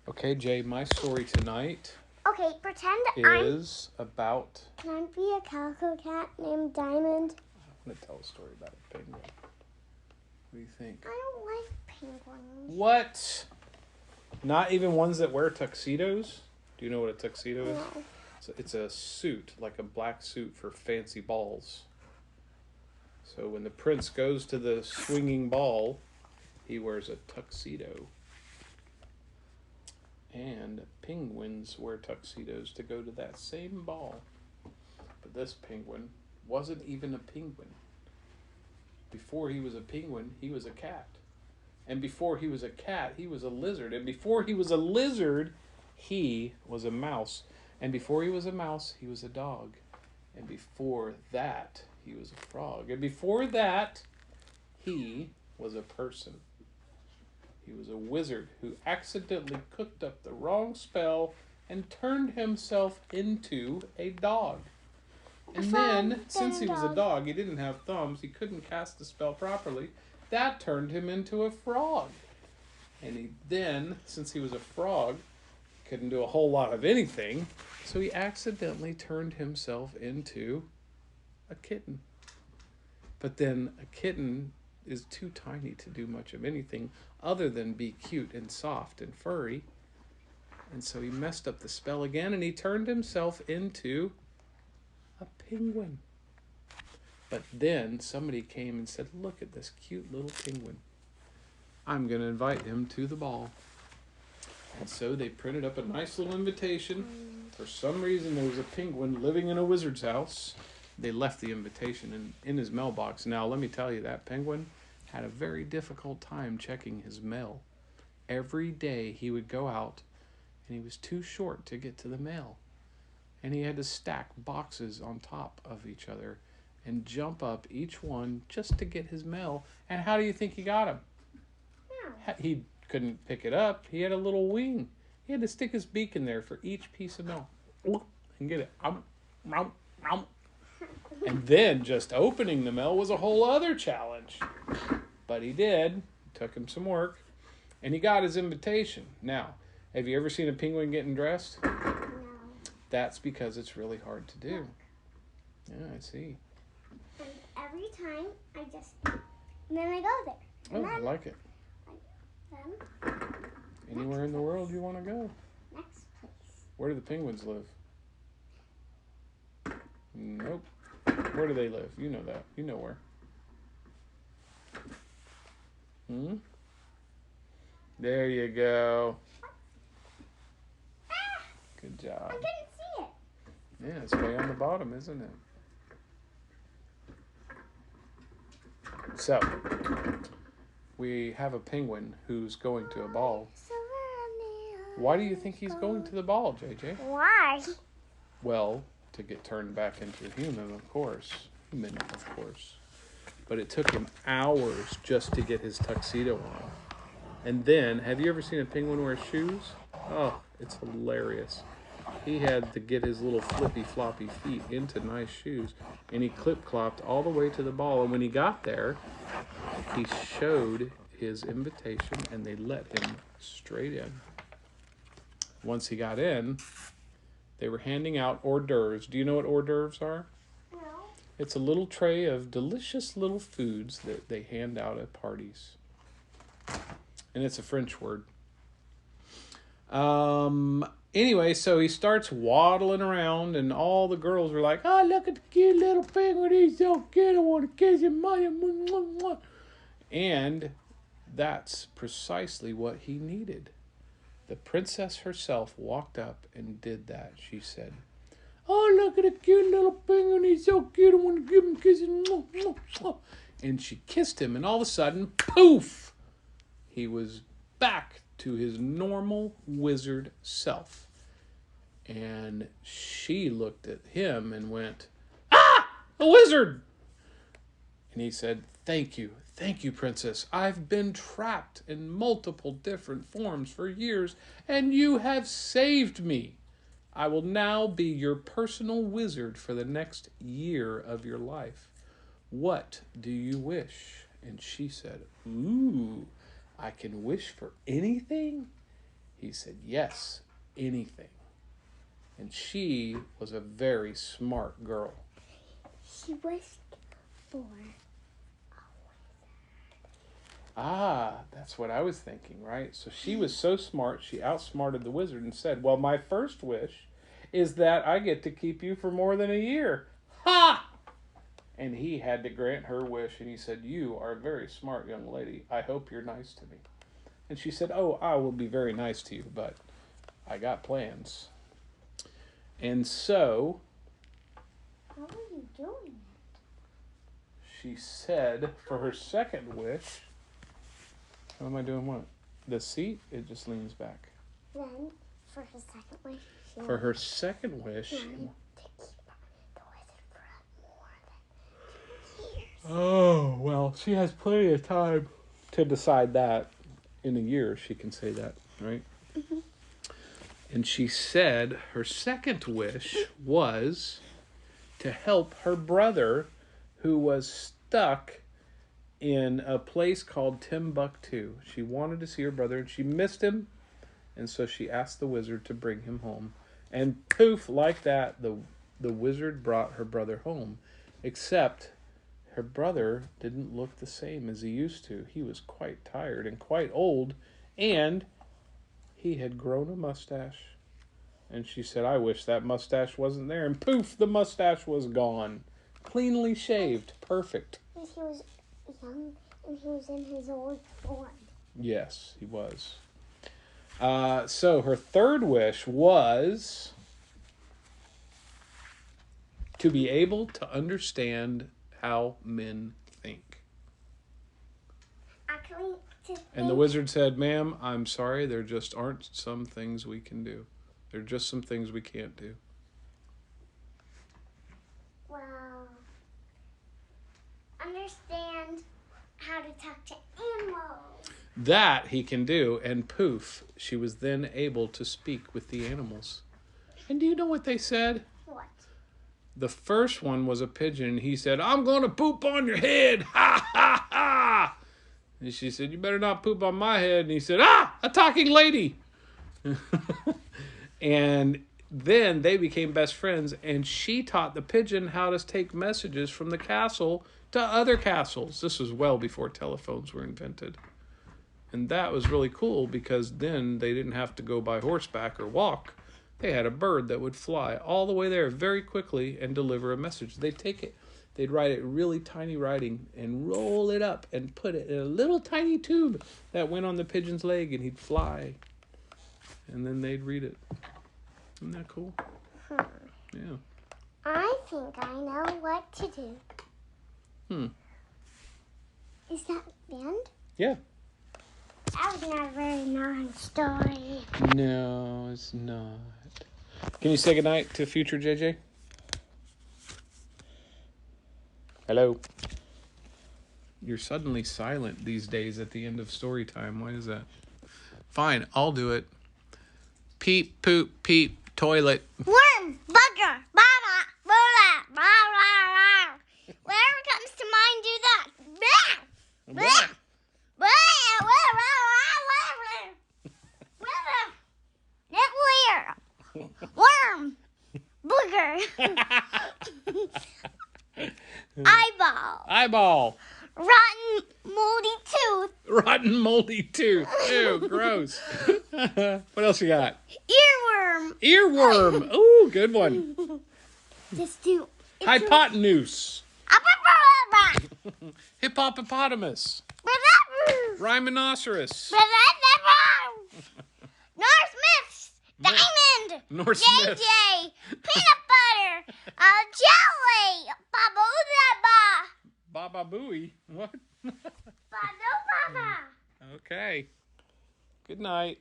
Okay, Jay, my story tonight Okay, pretend is about... Can I be a calico cat named Diamond? I'm going to tell a story about a penguin. What do you think? I don't like penguins. What? Not even ones that wear tuxedos? Do you know what a tuxedo is? No. It's a suit, like a black suit for fancy balls. So when the prince goes to the swinging ball, he wears a tuxedo. And penguins wear tuxedos to go to that same ball. But this penguin wasn't even a penguin. Before he was a penguin, he was a cat. And before he was a cat, he was a lizard. And before he was a lizard, he was a mouse. And before he was a mouse, he was a dog. And before that, he was a frog. And before that, he was a person. He was a wizard who accidentally cooked up the wrong spell and turned himself into a dog. And then, since he was a dog, he didn't have thumbs, he couldn't cast the spell properly. That turned him into a frog. And then, since he was a frog, couldn't do a whole lot of anything, so he accidentally turned himself into a kitten. But then a kitten is too tiny to do much of anything other than be cute and soft and furry. And so he messed up the spell again, and he turned himself into a penguin. But then somebody came and said, look at this cute little penguin. I'm going to invite him to the ball. And so they printed up a nice little invitation. For some reason, there was a penguin living in a wizard's house. They left the invitation in his mailbox. Now, let me tell you, that penguin had a very difficult time checking his mail. Every day he would go out, and he was too short to get to the mail. And he had to stack boxes on top of each other and jump up each one just to get his mail. And how do you think he got them? He couldn't pick it up. He had a little wing. He had to stick his beak in there for each piece of mail and get it. And then just opening the mail was a whole other challenge. But he did. It took him some work. And he got his invitation. Now, have you ever seen a penguin getting dressed? No. That's because it's really hard to do. Yeah, I see. And every time and then I go there. Oh, I like it. Then Anywhere in the world you want to go. next place. Where do the penguins live? Nope. Where do they live? You know that. You know where. There you go. Good job. I couldn't see it. Yeah, it's way on the bottom, isn't it? So, we have a penguin who's going to a ball. Why do you think he's going to the ball, JJ? Why? Well, to get turned back into a human, of course. Human, of course. But it took him hours just to get his tuxedo on. And then, have you ever seen a penguin wear shoes? Oh, it's hilarious. He had to get his little flippy floppy feet into nice shoes, and he clip-clopped all the way to the ball. And when he got there, he showed his invitation, and they let him straight in. Once he got in, they were handing out hors d'oeuvres. Do you know what hors d'oeuvres are? No. It's a little tray of delicious little foods that they hand out at parties. And it's a French word. Anyway, so he starts waddling around, and all the girls were like, oh, look at the cute little penguin. He's so cute. I want to kiss him. And that's precisely what he needed. The princess herself walked up and did that. She said, oh, look at the cute little penguin. He's so cute. I want to give him kisses. And she kissed him, and all of a sudden, poof, he was back to his normal wizard self. And she looked at him and went, ah, a wizard. And he said, thank you, princess. I've been trapped in multiple different forms for years, and you have saved me. I will now be your personal wizard for the next year of your life. What do you wish? And she said, ooh, I can wish for anything? He said, yes, anything. And she was a very smart girl. She was for. Ah, that's what I was thinking, right? So she was so smart, she outsmarted the wizard and said, well, my first wish is that I get to keep you for more than a year. Ha! And he had to grant her wish, and he said, you are a very smart young lady. I hope you're nice to me. And she said, oh, I will be very nice to you, but I got plans. And so How are you doing? she said for her second wish, how am I doing what? The seat, it just leans back. Then, for her second wish, For her second wish, she wanted to keep the wizard for more than 2 years. oh, well, she has plenty of time to decide that. In a year, she can say that, right? Mm-hmm. And she said her second wish was to help her brother who was stuck in a place called Timbuktu. She wanted to see her brother and she missed him. And so she asked the wizard to bring him home. And poof, like that, the wizard brought her brother home. Except her brother didn't look the same as he used to. He was quite tired and quite old. And he had grown a mustache. And she said, I wish that mustache wasn't there. And poof, the mustache was gone. Cleanly shaved. Perfect. Because he was young and he was in his old form. Yes, he was. So her third wish was to be able to understand how men think. Actually, And the wizard said, ma'am, I'm sorry, there just aren't some things we can do. There are just some things we can't do. well, understand how to talk to animals. That he can do, and poof, she was then able to speak with the animals. And do you know what they said? What? The first one was a pigeon. He said, I'm going to poop on your head. Ha, ha, ha. And she said, you better not poop on my head. And he said, a talking lady. And then they became best friends. And she taught the pigeon how to take messages from the castle to other castles. This was well before telephones were invented. And that was really cool because then they didn't have to go by horseback or walk. They had a bird that would fly all the way there very quickly and deliver a message. They'd take it, they'd write it really tiny writing and roll it up and put it in a little tiny tube that went on the pigeon's leg and he'd fly. And then they'd read it. Isn't that cool? Yeah. I think I know what to do. Is that the end? Yeah. That was not a very long story. No, it's not. Can you say goodnight to future JJ? Hello. You're suddenly silent these days at the end of story time. Why is that? Fine, I'll do it. Peep, poop, peep, toilet. Worm, bugger, baba, bula, blah, blah, blah. Whatever comes to mind, do that. Blah, blah, blah, blah, blah, blah, blah. Worm, booger, eyeball, Eyeball. rotten, moldy tooth, Rotten, moldy tooth. Ew, gross. What else you got? earworm. Earworm. Ooh, good one. Just do. Hypotenuse. Hippopotamus. Rhinoceros. North Smiths, Diamond, North Smith. JJ, peanut butter, jelly, Baba Booey. What? Baba. Okay. Good night.